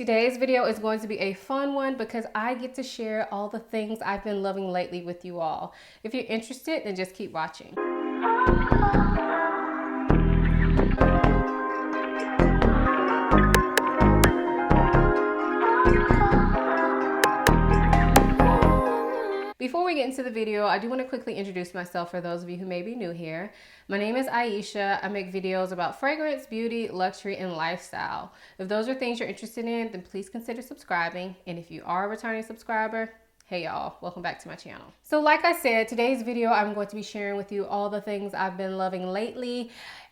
Today's video is going to be a fun one because I get to share all the things I've been loving lately with you all. If you're interested, then just keep watching. Before we get into the video, I do want to quickly introduce myself for those of you who may be new here. My name is Ayesha. I make videos about fragrance, beauty, luxury, and lifestyle. If those are things you're interested in, then please consider subscribing. And if you are a returning subscriber, hey y'all, welcome back to my channel. So like I said, today's video, I'm going to be sharing with you all the things I've been loving lately,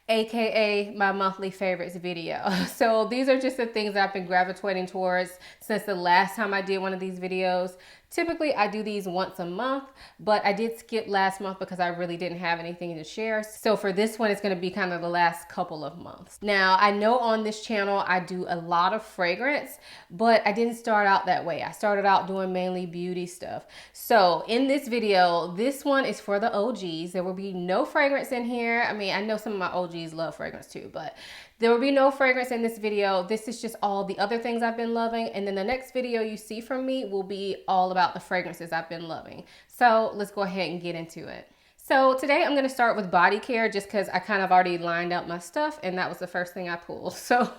aka my monthly favorites video. So these are just the things that I've been gravitating towards since the last time I did one of these videos. Typically I do these once a month, but I did skip last month because I really didn't have anything to share. So for this one, it's going to be kind of the last couple of months. Now I know on this channel I do a lot of fragrance, but I didn't start out that way. I started out doing mainly beauty stuff. So in this video, this one is for the OGs. There will be no fragrance in here. I mean, I know some of my OGs love fragrance too, but there will be no fragrance in this video. This is just all the other things I've been loving. And then the next video you see from me will be all about the fragrances I've been loving. So let's go ahead and get into it. So today I'm gonna start with body care just because I kind of already lined up my stuff and that was the first thing I pulled. So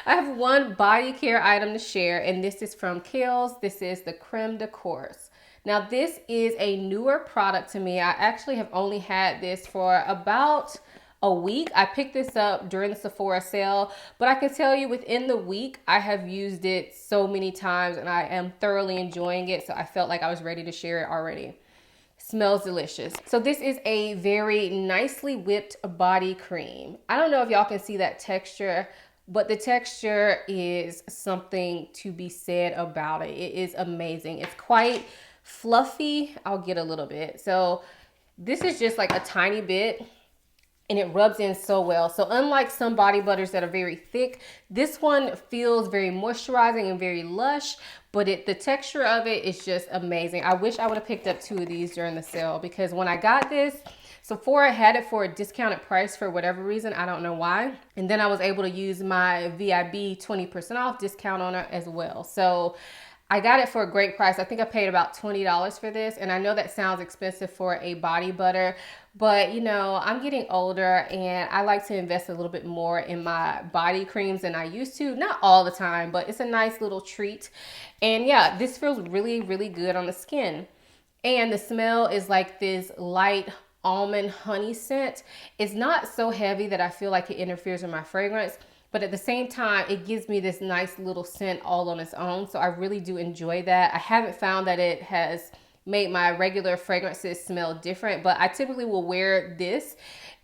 I have one body care item to share, and this is from Kiehl's. This is the Creme de Corps. Now this is a newer product to me. I actually have only had this for about a week. I picked this up during the Sephora sale, but I can tell you within the week, I have used it so many times and I am thoroughly enjoying it. So I felt like I was ready to share it already. Smells delicious. So this is a very nicely whipped body cream. I don't know if y'all can see that texture, but the texture is something to be said about it. It is amazing. It's quite fluffy. I'll get a little bit. So this is just like a tiny bit, and it rubs in so well. So unlike some body butters that are very thick, this one feels very moisturizing and very lush, but the texture of it is just amazing. I wish I would have picked up 2 of these during the sale, because when I got this, Sephora had it for a discounted price for whatever reason. I don't know why. And then I was able to use my VIB 20% off discount on it as well. So I got it for a great price. I think I paid about $20 for this. And I know that sounds expensive for a body butter, but you know, I'm getting older and I like to invest a little bit more in my body creams than I used to. Not all the time, but it's a nice little treat. And yeah, this feels really, really good on the skin. And the smell is like this light almond honey scent. It's not so heavy that I feel like it interferes with my fragrance, but at the same time, it gives me this nice little scent all on its own. So I really do enjoy that. I haven't found that it has made my regular fragrances smell different, but I typically will wear this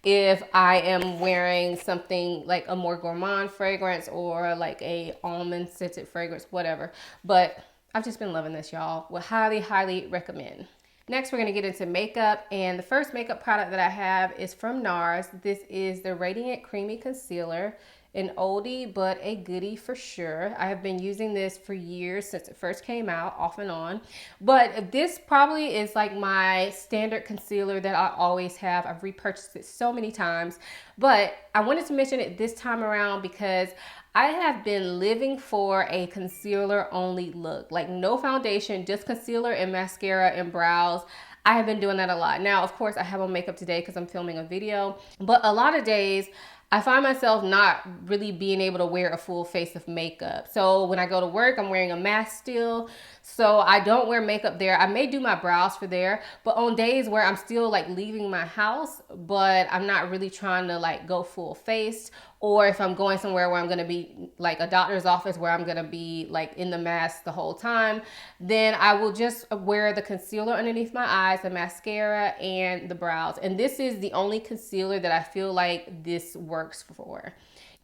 if I am wearing something like a more gourmand fragrance or like a almond scented fragrance, whatever. But I've just been loving this, y'all. Would highly, highly recommend. Next, we're going to get into makeup, and the first makeup product that I have is from NARS. This is the Radiant Creamy Concealer. An oldie, but a goodie for sure. I have been using this for years, since it first came out, off and on. But this probably is like my standard concealer that I always have. I've repurchased it so many times, but I wanted to mention it this time around because I have been living for a concealer only look. Like no foundation, just concealer and mascara and brows. I have been doing that a lot. Now, of course, I have on makeup today because I'm filming a video, but a lot of days I find myself not really being able to wear a full face of makeup. So when I go to work, I'm wearing a mask still. So I don't wear makeup there. I may do my brows for there, but on days where I'm still like leaving my house, but I'm not really trying to like go full face, or if I'm going somewhere where I'm going to be like a doctor's office where I'm going to be like in the mask the whole time, then I will just wear the concealer underneath my eyes, the mascara, and the brows. And this is the only concealer that I feel like this works for.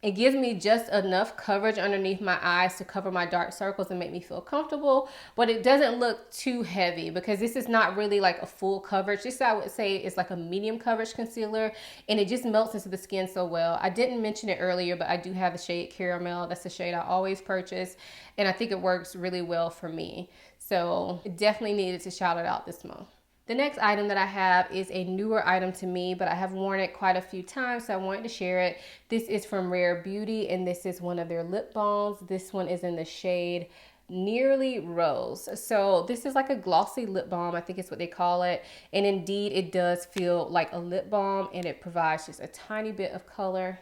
It gives me just enough coverage underneath my eyes to cover my dark circles and make me feel comfortable, but it doesn't look too heavy because this is not really like a full coverage. This, I would say, is like a medium coverage concealer, and it just melts into the skin so well. I didn't mention it earlier, but I do have the shade Caramel. That's the shade I always purchase, and I think it works really well for me. So definitely needed to shout it out this month. The next item that I have is a newer item to me, but I have worn it quite a few times, so I wanted to share it. This is from Rare Beauty, and this is one of their lip balms. This one is in the shade Nearly Rose. So this is like a glossy lip balm, I think is what they call it. And indeed, it does feel like a lip balm, and it provides just a tiny bit of color.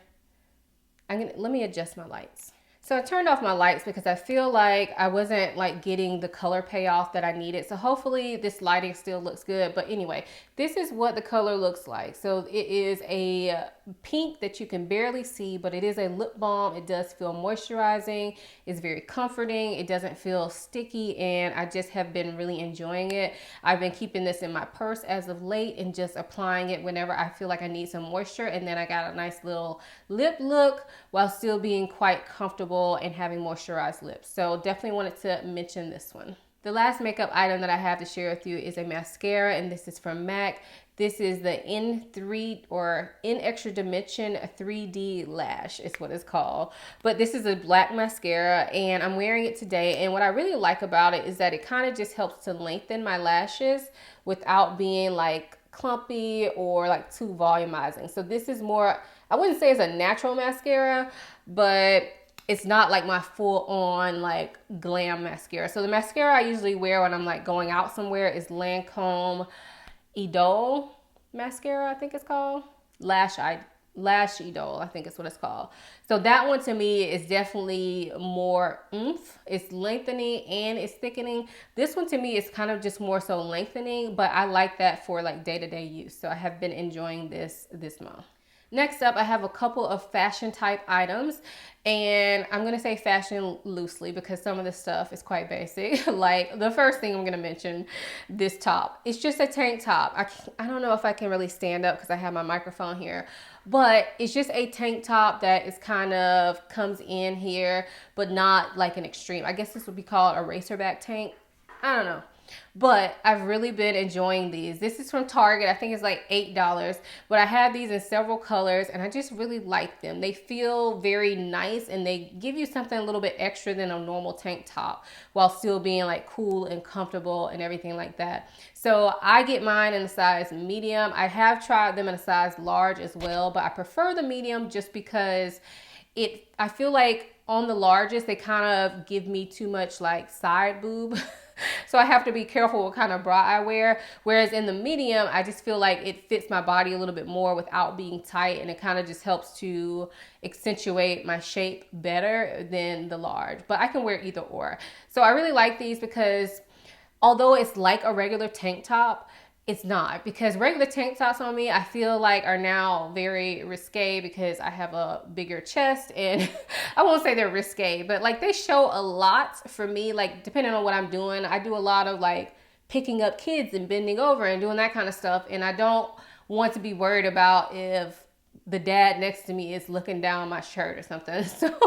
Let me adjust my lights. So I turned off my lights because I feel like I wasn't like getting the color payoff that I needed. So hopefully this lighting still looks good. But anyway, this is what the color looks like. So it is a pink that you can barely see, but it is a lip balm. It does feel moisturizing. It's very comforting. It doesn't feel sticky, and I just have been really enjoying it. I've been keeping this in my purse as of late and just applying it whenever I feel like I need some moisture. And then I got a nice little lip look while still being quite comfortable and having moisturized lips. So definitely wanted to mention this one. The last makeup item that I have to share with you is a mascara, and this is from MAC. This is the N3 or N Extra Dimension 3D Lash is what it's called. But this is a black mascara, and I'm wearing it today. And what I really like about it is that it kind of just helps to lengthen my lashes without being like clumpy or like too volumizing. So this is more, I wouldn't say it's a natural mascara, but it's not like my full on like glam mascara. So the mascara I usually wear when I'm like going out somewhere is Lancome Idole mascara, I think it's called. Lash Idole, I think is what it's called. So that one to me is definitely more oomph. It's lengthening and it's thickening. This one to me is kind of just more so lengthening, but I like that for like day-to-day use. So I have been enjoying this month. Next up, I have a couple of fashion type items, and I'm going to say fashion loosely because some of this stuff is quite basic. Like the first thing I'm going to mention, this top. It's just a tank top. I don't know if I can really stand up because I have my microphone here, but it's just a tank top that is kind of comes in here, but not like an extreme. I guess this would be called a racerback tank. I don't know. But I've really been enjoying these. This is from Target. I think it's like $8. But I have these in several colors, and I just really like them. They feel very nice, and they give you something a little bit extra than a normal tank top while still being like cool and comfortable and everything like that. So I get mine in a size medium. I have tried them in a size large as well, but I prefer the medium just because I feel like on the largest, they kind of give me too much like side boob. So I have to be careful what kind of bra I wear. Whereas in the medium, I just feel like it fits my body a little bit more without being tight. And it kind of just helps to accentuate my shape better than the large. But I can wear either or. So I really like these because although it's like a regular tank top, it's not, because regular tank tops on me, I feel like are now very risque because I have a bigger chest, and I won't say they're risque, but like they show a lot for me, like depending on what I'm doing. I do a lot of like picking up kids and bending over and doing that kind of stuff. And I don't want to be worried about if the dad next to me is looking down my shirt or something. So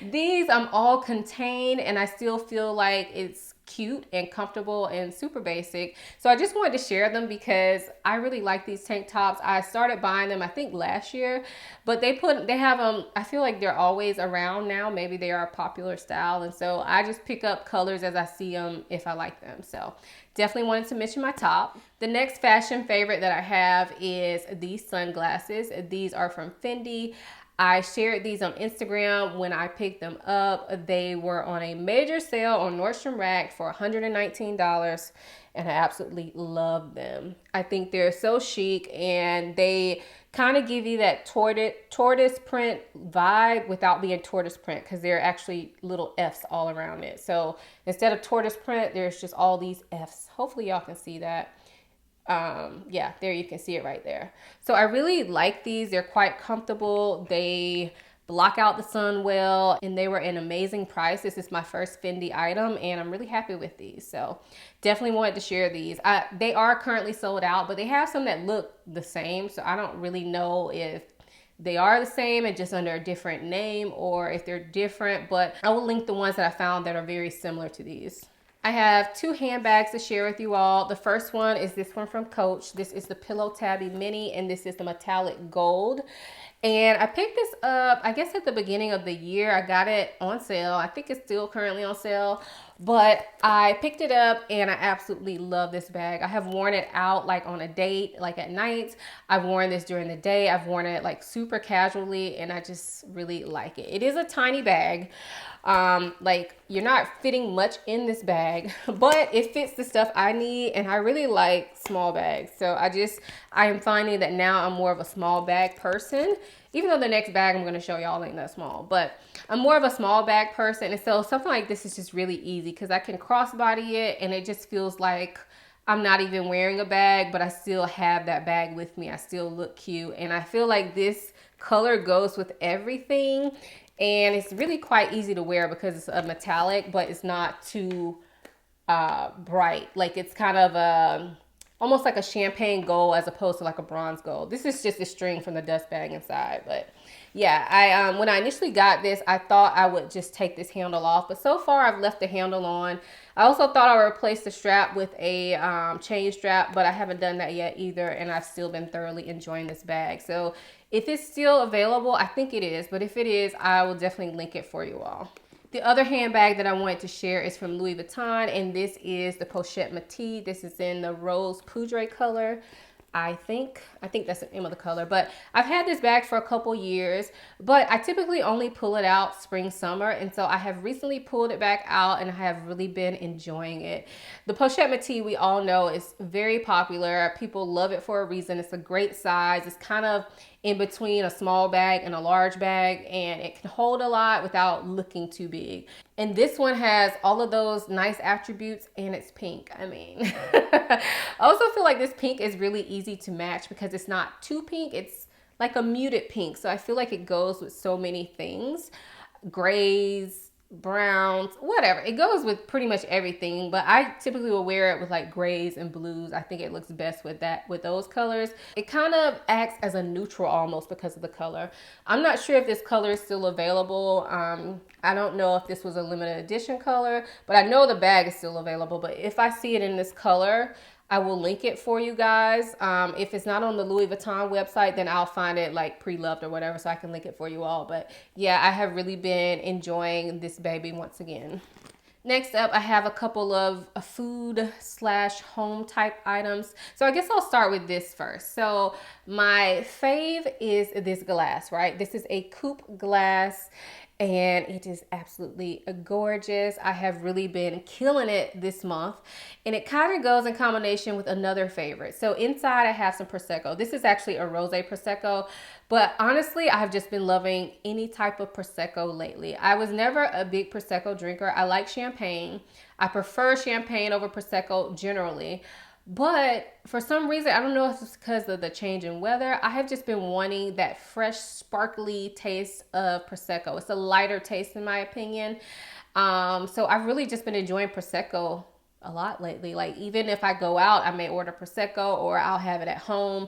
these I'm all contained, and I still feel like it's cute and comfortable and super basic. So I just wanted to share them because I really like these tank tops. I started buying them I think last year, but they have them, I feel like they're always around now. Maybe they are a popular style, and so I just pick up colors as I see them if I like them. So definitely wanted to mention my top. The next fashion favorite that I have is these sunglasses. These are from Fendi. I shared these on Instagram when I picked them up. They were on a major sale on Nordstrom Rack for $119, and I absolutely love them. I think they're so chic, and they kind of give you that tortoise print vibe without being tortoise print, because there are actually little F's all around it. So instead of tortoise print, there's just all these F's. Hopefully y'all can see that. Yeah, there you can see it right there. So I really like these. They're quite comfortable. They block out the sun well, and they were an amazing price. This is my first Fendi item, and I'm really happy with these. So definitely wanted to share these. They are currently sold out, but they have some that look the same. So I don't really know if they are the same and just under a different name, or if they're different, but I will link the ones that I found that are very similar to these. I have two handbags to share with you all. The first one is this one from Coach. This is the Pillow Tabby Mini, and this is the metallic gold. And I picked this up, I guess at the beginning of the year. I got it on sale. I think it's still currently on sale, but I picked it up and I absolutely love this bag. I have worn it out like on a date, like at night. I've worn this during the day. I've worn it like super casually, and I just really like it. It is a tiny bag. Like you're not fitting much in this bag, but it fits the stuff I need, and I really like small bags. So I am finding that now I'm more of a small bag person, even though the next bag I'm going to show y'all ain't that small, but I'm more of a small bag person. And so something like this is just really easy because I can crossbody it, and it just feels like I'm not even wearing a bag, but I still have that bag with me. I still look cute, and I feel like this color goes with everything. And it's really quite easy to wear because it's a metallic, but it's not too bright. Like it's kind of almost like a champagne gold as opposed to like a bronze gold. This is just a string from the dust bag inside. But yeah, I when I initially got this, I thought I would just take this handle off, but so far I've left the handle on. I also thought I would replace the strap with a chain strap, but I haven't done that yet either, and I've still been thoroughly enjoying this bag. So if it's still available, I think it is, but if it is, I will definitely link it for you all. The other handbag that I wanted to share is from Louis Vuitton, and this is the Pochette Métis. This is in the Rose Poudre color. I think that's the name of the color, but I've had this bag for a couple years, but I typically only pull it out spring, summer. And so I have recently pulled it back out, and I have really been enjoying it. The Pochette Métis, we all know, is very popular. People love it for a reason. It's a great size. It's kind of in between a small bag and a large bag, and it can hold a lot without looking too big. And this one has all of those nice attributes, and it's pink. I mean, I also feel like this pink is really easy to match because it's not too pink. It's like a muted pink. So I feel like it goes with so many things. Grays, browns, whatever. It goes with pretty much everything, but I typically will wear it with like grays and blues. I think it looks best with those colors. It kind of acts as a neutral almost because of the color. I'm not sure if this color is still available. I don't know if this was a limited edition color, but I know the bag is still available. But if I see it in this color, I will link it for you guys. If it's not on the Louis Vuitton website, then I'll find it like pre-loved or whatever, so I can link it for you all. But yeah, I have really been enjoying this baby once again. Next up, I have a couple of food / home type items. So I guess I'll start with this first. So my fave is this glass, right? This is a coupe glass, and it is absolutely gorgeous. I have really been killing it this month, and it kind of goes in combination with another favorite. So inside I have some Prosecco. This is actually a rosé Prosecco, but honestly, I've just been loving any type of Prosecco lately. I was never a big Prosecco drinker. I like champagne. I prefer champagne over Prosecco generally. But for some reason, I don't know if it's because of the change in weather, I have just been wanting that fresh, sparkly taste of Prosecco. It's a lighter taste in my opinion. So I've really just been enjoying Prosecco a lot lately. Like even if I go out, I may order Prosecco or I'll have it at home.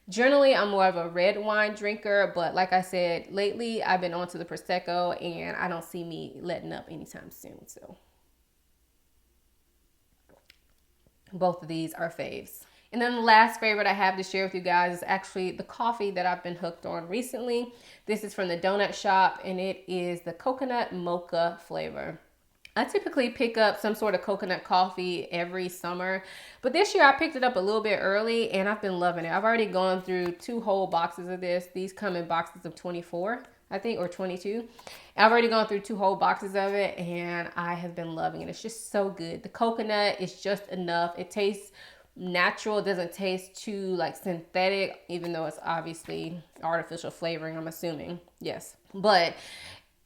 Generally, I'm more of a red wine drinker, but like I said, lately I've been onto the Prosecco, and I don't see me letting up anytime soon. So both of these are faves. And then the last favorite I have to share with you guys is actually the coffee that I've been hooked on recently. This is from the donut shop, and it is the coconut mocha flavor. I typically pick up some sort of coconut coffee every summer, but this year I picked it up a little bit early, and I've been loving it. I've already gone through 2 whole boxes of this. These come in boxes of 24, I think, or 22. I've already gone through 2 whole boxes of it, and I have been loving it. It's just so good. The coconut is just enough. It tastes natural. It doesn't taste too like synthetic, even though it's obviously artificial flavoring, I'm assuming. Yes. But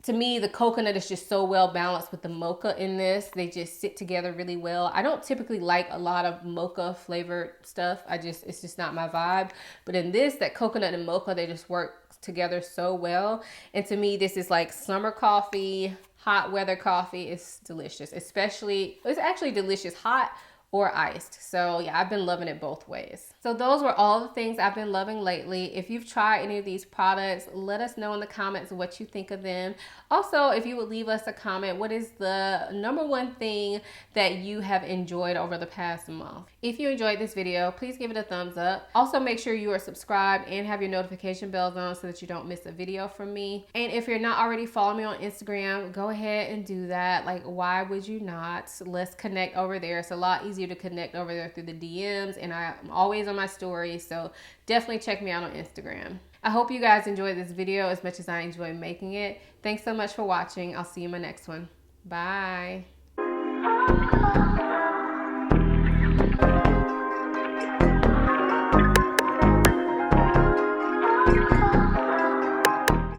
to me, the coconut is just so well balanced with the mocha in this. They just sit together really well. I don't typically like a lot of mocha flavored stuff. It's just not my vibe. But in this, that coconut and mocha, they just work together so well. And to me, this is like summer coffee, hot weather coffee. It's delicious. It's actually delicious hot or iced. So yeah, I've been loving it both ways. So those were all the things I've been loving lately. If you've tried any of these products, let us know in the comments what you think of them. Also, if you would leave us a comment, what is the #1 thing that you have enjoyed over the past month? If you enjoyed this video, please give it a thumbs up. Also, make sure you are subscribed and have your notification bells on so that you don't miss a video from me. And if you're not already following me on Instagram, go ahead and do that. Like, why would you not? Let's connect over there. It's a lot easier to connect over there through the DMs, and I'm always on my stories, so definitely check me out on Instagram. I hope you guys enjoyed this video as much as I enjoyed making it. Thanks so much for watching. I'll see you in my next one. Bye.